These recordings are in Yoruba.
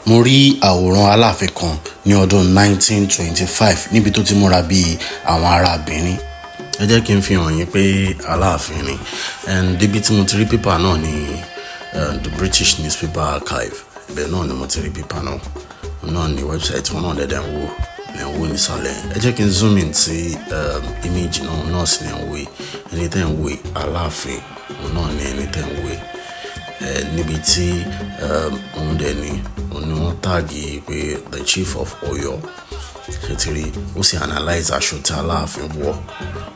mo rí àwòrán Aláàfin kan ní ọdún 1925 níbi tó ti múra bí àwọn ará Benin. Ẹ jẹ́ kí n fi hàn yín pé Aláàfin ni. And ibi tí mo ti rí pépà náà ni the British Newspaper Archive. Ibẹ̀ náà ni mo ti rí pépà náà ní website wọn náà lẹ́dẹ̀ ń wò nísàlẹ̀. Ẹ jẹ́ kí n zoom in sí image náà sì ní ń wò ẹni tẹ́ ń wò Aláàfin náà ní ẹni tẹ́ ń wò níbi tí òun dẹ̀ ni wọ́n tàgì pé the chief of Oyo ṣe ti rí ó sì analyze aṣọ tí Aláàfin wọ̀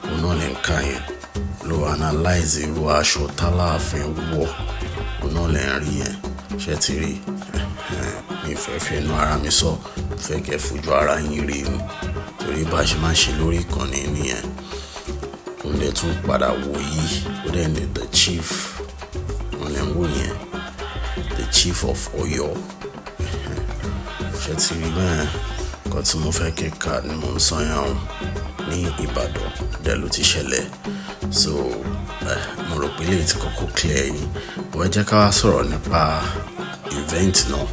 òun náà lè ń ka yẹn ló analyze irú aṣọ tí Aláàfin wọ̀ òun náà lè ń rí yẹn ṣe ti rí mi fẹ́ fi ẹnu ara mi sọ fẹ́ kẹ́ fojú ara yín rí ni torí bá a ṣe máa ń ṣe lórí ìkànnì nìyẹn òun dẹ̀ tún padà wò yìí ó dẹ̀ ní the chief òun lè ń wò yẹn the chief of Oyo ṣe ti rí bẹ́ẹ̀ nǹkan tí mo fẹ́ kíkà ni mo ń sọ yẹn ní Ìbàdàn dẹ̀ ló ti ṣẹlẹ̀ so mo rò pé lè ti kọ́kọ́ clear yìí bó ẹ jẹ́ ká wá sọ̀rọ̀ nípa event náà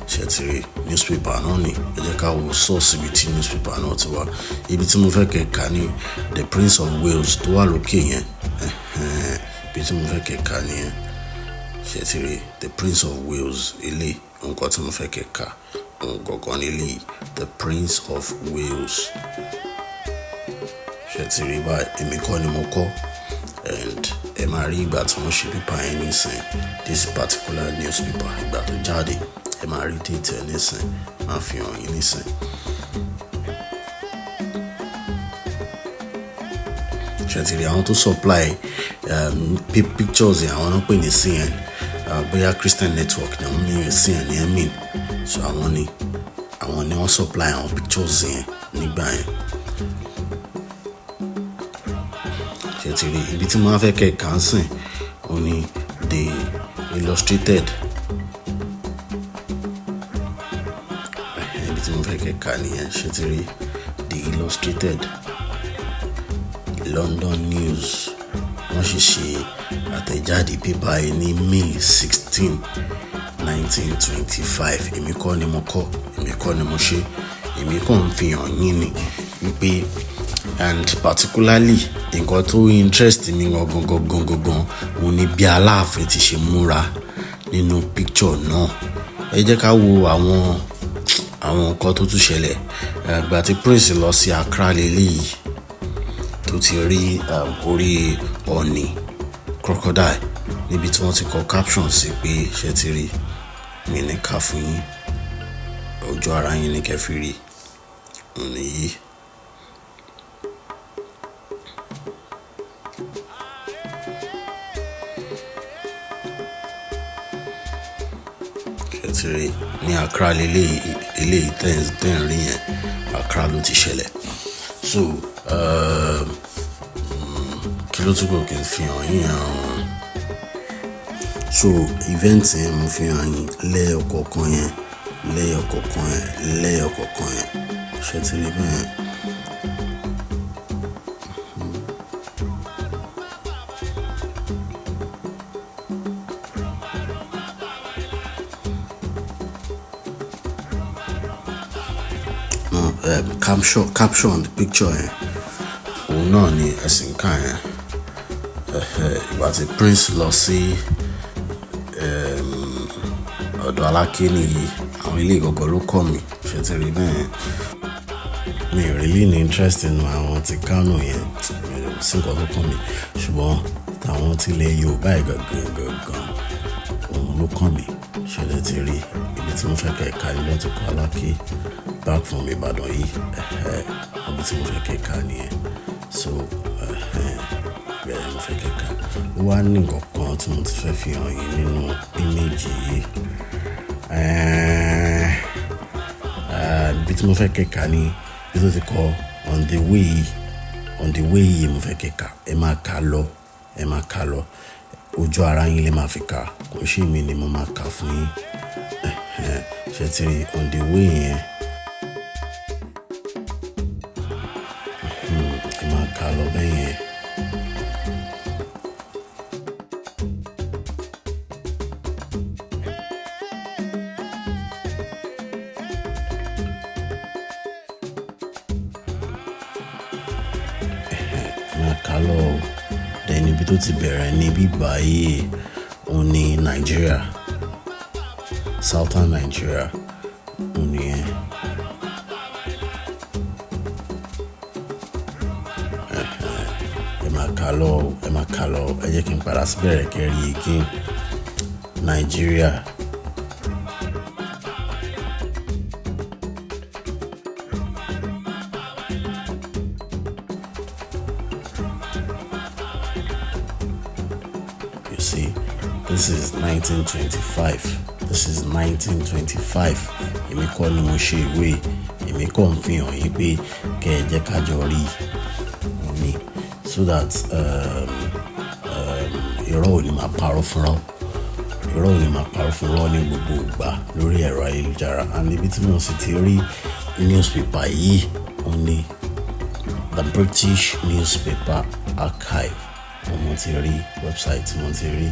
ṣe ti rí newspaper náà ni ẹ jẹ́ ká wo source ibi tí newspaper náà ti wá ibi tí mo fẹ́ kíkà ní the Prince of Wales tó wà lókè yẹn ibi tí mo fẹ́ kíkà nìyẹn ṣe ti rí the Prince of Wales ilé nǹkan tí mo fẹ́ kíkà gangan nílé the Prince of Wales ṣe ti rí báyìí èmi kọ́ ni mo kọ́ and ẹ máa rí ìgbà tí wọ́n ṣe pépà yẹn nísìn this particular newspaper ìgbà tó jáde ẹ máa rí date ẹ nísìn máa fi hàn yín nísìn. ṣe ti rí àwọn tó supply pictures yẹn àwọn náà pè ní CN bóyá Christian Network ni wọ́n mìíràn CN ní ẹ̀mí so àwọn ni wọ́n supply àwọn pictures yẹn nígbà yẹn. ṣe ti rí ibi tí wọ́n fẹ́ kẹ́ kànsìn ó ní the illustrated ibi tí wọ́n fẹ́ kẹ́ kà nìyẹn ṣe ti rí the illustrated London News wọ́n sì ṣe àtẹ̀jáde pépà yìí ní May 16, 1925 èmi kọ́ ni mo kọ́ èmi kọ́ ni mo ṣe èmi kàn ń fi hàn yín ni wípé and particularly nǹkan tó interest mi gangan òun ni bí Aláàfin ti ṣe múra nínú picture náà. Ẹ jẹ́ ká wo àwọn nǹkan tó tún ṣẹlẹ̀ ìgbà tí Prince lọ sí Accra lélẹ́yìí tó ti rí orí ọ̀nì crocodile níbi tí wọ́n ti kọ caption sí pé ṣe ti rí mi ní ká fún yín ojú ara yín ní kẹfì rí òní yìí. ṣe ti rí ní Accra eléyìí tẹ́ ń rí yẹn Accra ló ti ṣẹlẹ̀ so kí ló tún kò kí n fi hàn yín so event yẹn mo fi hàn yín lẹ́yọ̀kọ̀ọ̀kan yẹn ṣe ti rí bẹ́ẹ̀. Caption the picture yẹn òun náà ni ẹ̀sìn ká yẹn ìgbà tí Prince lọ sí ọ̀dọ̀ Aláké nìyí àwọn ilé ìgọ̀gọ̀ ló kọ́ mi ṣe ti rí bẹ́ẹ̀ mi ò really ní interest nínú àwọn ti Kánò yẹn sí nǹkan tó kọ́ mi ṣùgbọ́n táwọn ti ilẹ̀ Yorùbá gangan òun ló kọ́ mi ṣẹlẹ̀ ti rí ibi tí mo fẹ́ kẹ́ka ilé tó kọ́ Aláké back from Ìbàdàn yìí ibi tí mo fẹ́ kẹ́ka nìyẹn so bẹ́ẹ̀ mo fẹ́ kẹ́ka ó wá ní nǹkan kan tí mo ti fẹ́ fi hàn yín nínú image yìí ibi tí mo fẹ́ kẹ́ka ní ibi tó ti kọ on the way yìí mo fẹ́ kẹ́ka ẹ máa kà lọ ojú ara yín lè máa fi kà kò ṣe mí ni mo máa kà fún yín ṣe ti rí on the way yẹn ẹ máa kà lọ bẹ́ẹ̀ yẹn. kà lọ then ibi tó ti bẹ̀rẹ̀ ní bíbá yìí òun ní Nigeria, southern Nigeria òun nìyẹn. Ẹ máa kà lọ ẹ jẹ́ kí n padà síbẹ̀rẹ̀ kẹrí again. Nigeria. You see, this is 1925. This is 1925. Èmi kọ́ ni mo ṣe ìwé, èmi kọ́ ń fi hàn yín pé kẹ́ ẹ jẹ́ ká jọ rí ni so that irọ́ ò ní máa parọ́ fúnra irọ́ ò ní máa parọ́ fúnra ní gbogbo ìgbà lórí ẹ̀rọ ayélujára. And ibi tí mo sì ti rí newspaper yìí ó ní the British Newspaper Archive. Mo ti rí website, mo ti rí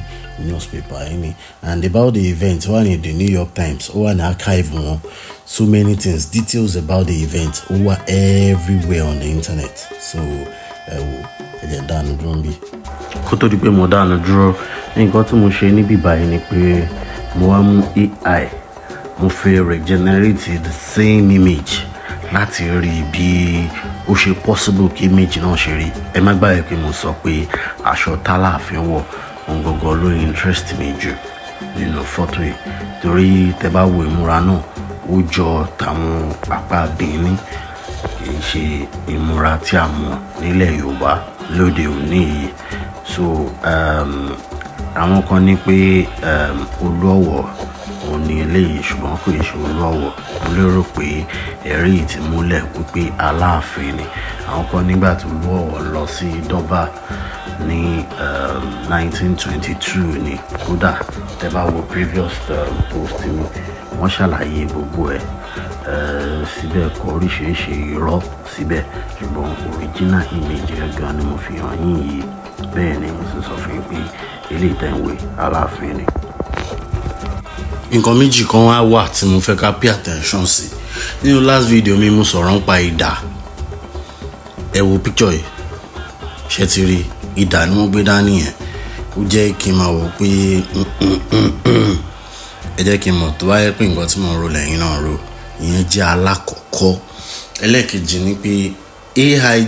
newspaper yìí ni. And about the event, wà ní the New York Times, ó wà ní archive wọn. So many things, details about the event, ó wà everywhere on the internet. So ẹ wò ẹ jẹ́ dánu dúró ń bí. Kó tó di pé mo dánu dúró, nǹkan tí mo ṣe níbí báyìí ni pé mo wá mú AI, mo fẹ́ regenerate the same image láti rí bí ó ṣe possible kí image náà ṣe rí. Ẹ má gbàgbé pé mo sọ pé aṣọ t'Aláàfin wọ̀ òun gangan ló interest mi jù nínú fọ́tò yìí, torí tẹ́ bá wo ìmúra náà ó jọ tàwọn apá Benin, kì í ṣe ìmúra tí a mọ̀ nílẹ̀ Yorùbá lóde òní yìí. So àwọn kan ní pé Olúọ̀wọ̀ òun ni eléyìí, ṣùgbọ́n kò ṣe Olúọ̀wọ̀. Mo lérò pé ẹ̀rí yìí ti múlẹ̀ wípé Aláàfin ni. Àwọn kan nígbà tí Olúọ̀wọ̀ lọ sí Dọ́bà ní 1922 ni. Kódà tẹ́ bá wo previous post mi wọ́n ṣàlàyé gbogbo ẹ̀ síbẹ̀, kọ oríṣiríṣi irọ́ síbẹ̀, ṣùgbọ́n original image gan ni mo fi hàn yín yìí. Bẹ́ẹ̀ ni mo sì sọ fún yín pé eléyìí tẹ́ ń wé Aláàfin ni. Nǹkan méjì kan wá wà tí mo fẹ́ ká pay attention sí. Nínú last video mi mo sọ̀rọ̀ nípa idà. Ẹ wo picture yìí, ṣé ti rí idà ni wọ́n gbé dání yẹn. Ó jẹ́ kí n máa wò pé ẹ jẹ́ kí n mọ̀ tó bá yẹ pé nǹkan tí mo ń ro lẹ́yìn náà ro. Ìyẹn jẹ́ alákọ̀ọ́kọ́. Ẹlẹ́ẹ̀kejì ni pé AI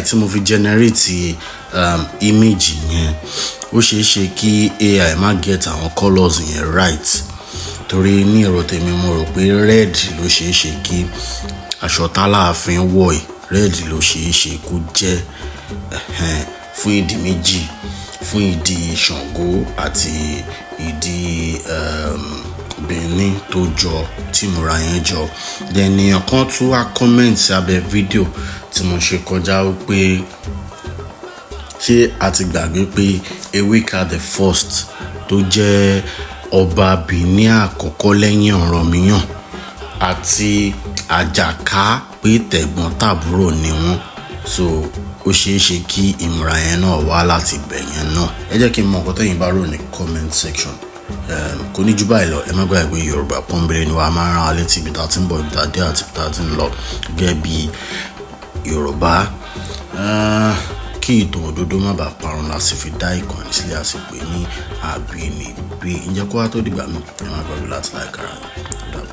tí mo fi generate image yẹn, ó ṣeé ṣe kí AI má get àwọn colours yẹn right, torí ní èrò tèmi mo rò pé red ló ṣeé ṣe kí aṣọ t'Aláàfin wọ̀ yìí, red ló ṣeé ṣe kó jẹ́ fún ìdí méjì, fún ìdí Ṣàngó àti ìdí Benin tó jọ tí ìmúra yẹn jọ. Then èèyàn kan tún wá comment abẹ́ fídíò tí mo ṣe kọjá wípé ṣé a ti gbàgbé pé Ewéka the first tó jẹ́ ọba Benin àkọ́kọ́ lẹ́yìn Ọ̀rànmíyàn àti Àjàká pé tẹ̀gbọ́n tàbúrò ni wọ́n. So ó ṣeé ṣe kí ìmúra yẹn náà wá láti ibẹ̀ yẹn náà. Ẹ jẹ́ kí n mọ nǹkan tẹ́yin bá rò ní comment section. Kò ní jù báyìí lọ. Ẹ má gbàgbé pé Yorùbá pọ́nbélé ni wàá máa rán wa létí ibi tá a ti ń bọ̀, ibi tá a dé àti ibi tá a ti ń lọ gẹ́gẹ́ bí Yorùbá. Kí ìtàn òdodo má bàa parun la sì fi dá ìkànnì sílẹ̀, a sì pè ní Abinibi. Ǹjẹ́ kó wá tó dìgbà mi, ẹ má gbàgbé láti like ara yín.